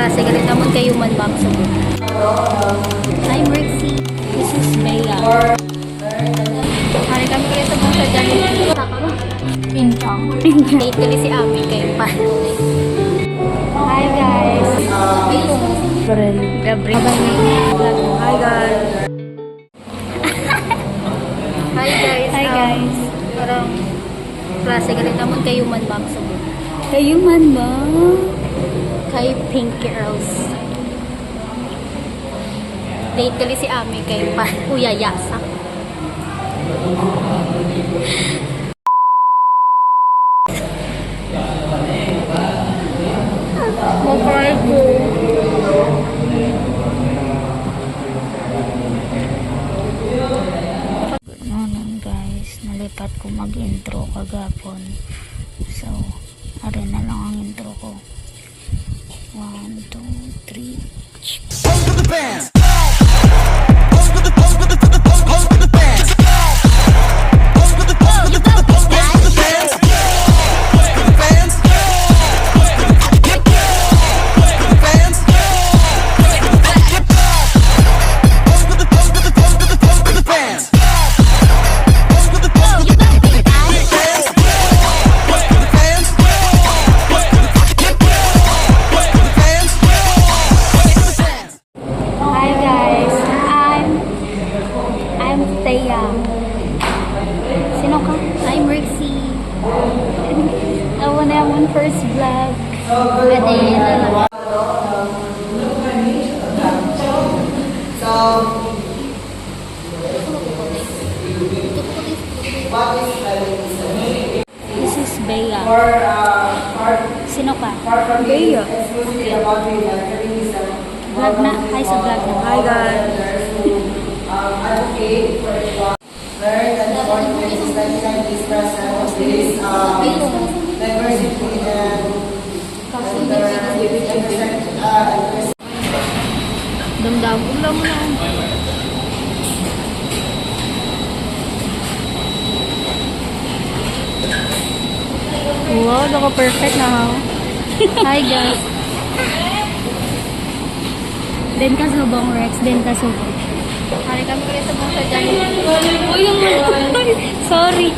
klase galit naman kayo man ma'am sa buhay. Hi Mercy, this is Bea. Hari kami kayo sa buhay sa dyan. Saka ba? Pinchang. Date kali si Ami kayo pa. Hi guys. Gabriel. Hi guys. Hi guys. Hi guys. Parang klase galit naman kayo man ma'am sa buhay. Kayo man ba? Kay Pinky Earls. Date kali si Ami kayo pa. Kuya Yasa. Mukray ko. Good morning guys. Nalipat ko mag-intro kagapon. So, arin na lang ang intro ko. 1, 2, 3. Pose with the bands. Sino ka? Hi Mercy. Awan na yung first vlog. Pwede na lang. This is Bea. Sino ka? Bea. Vlog na. Hi sa vlog na. Hi guys. Very important is that you can express this diversity and Damdamin lang mo na. Wow, naka-perfect na ha. Hi guys. Den ka subong Rex. Den ka subong. Hari kami kayo sa buhay sa dyan. Sorry.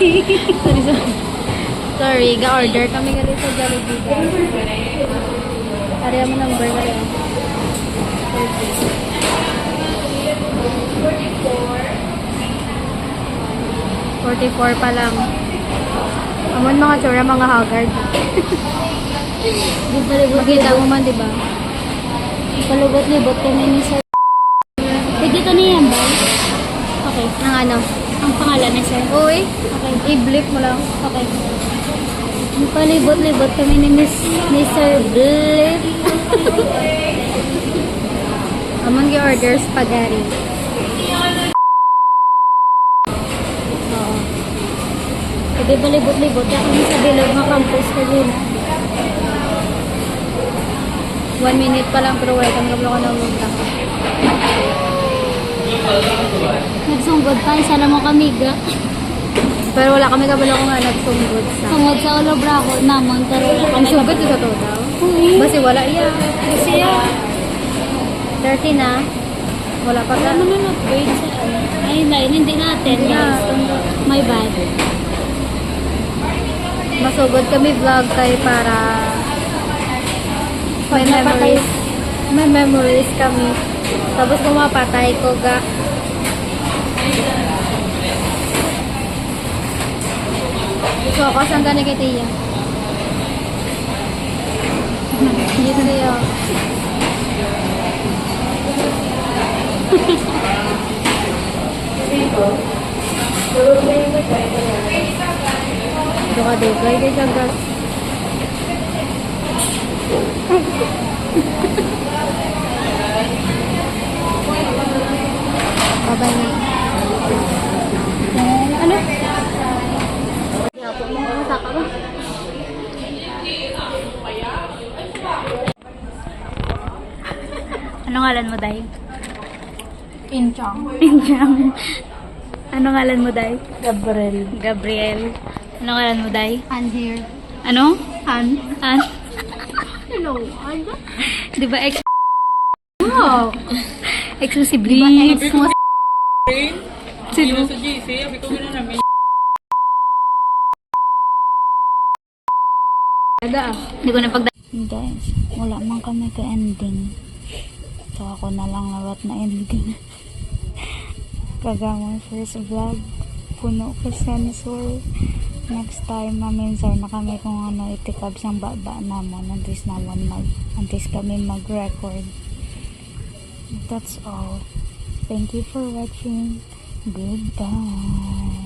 Sorry, ga-order kami kayo sa Jollibee guys. Hari mo number kayo. 44 pa lang. Amon mga tsura, mga haggard. Makita mo man, diba? Palubot-libot kami ni Sir. Pwede ka niyan ba? Okay. Ang ano? Ang pangalan ni Sir. Uy, Okay. i-blip mo lang. Okay. Palibot-libot kami ni Sir Blip. Amon gi-order spaghetti. Oo. Pwede palibot-libot ka kami sa bilog ng campus ko yun. 1 minute pa lang pero welcome ka ko na umunta. Nagsunggod pa. Isa naman kami ga. Pero wala kami kabalo kung nga nagsunggod sa... Tungod sa Olobra ko naman. Pero wala Ang kami. sugod ko sa total. Basi wala iya. Kasi yan. 30 na. Wala pa ka. Ano naman upgrade sa ano? Ay, hindi natin. Yeah. My bad. Masugod kami vlog tayo para may Pag napatay, memories. May memories kami. Tapos kung mapatay ko ga. So, ako saan ka ni Katiya? Dito tayo. Dukay kay Jagas. Babay na. Ano? Yapo mo kung saka ba? Ano ngalan mo, Day? Inchang. Pinchang. Ano ngalan mo, Day? Gabriel. Gabriel. Ano ngalan mo, Day? Ann here. Ano? Ann. An? Di ba ex... Wow. Exclusive Di ba leave? ex mo? Sino? Sa GC, sabi ko gano'n namin. Hindi ko na pagda... Guys, wala man kami ka-ending. So ako na lang lawat na ending. Kagamang first vlog. Puno ka sensor. Next time, maminsar na kami kung ano itikab sang baba namon. Antis kami mag-record. That's all. Thank you for watching. Goodbye.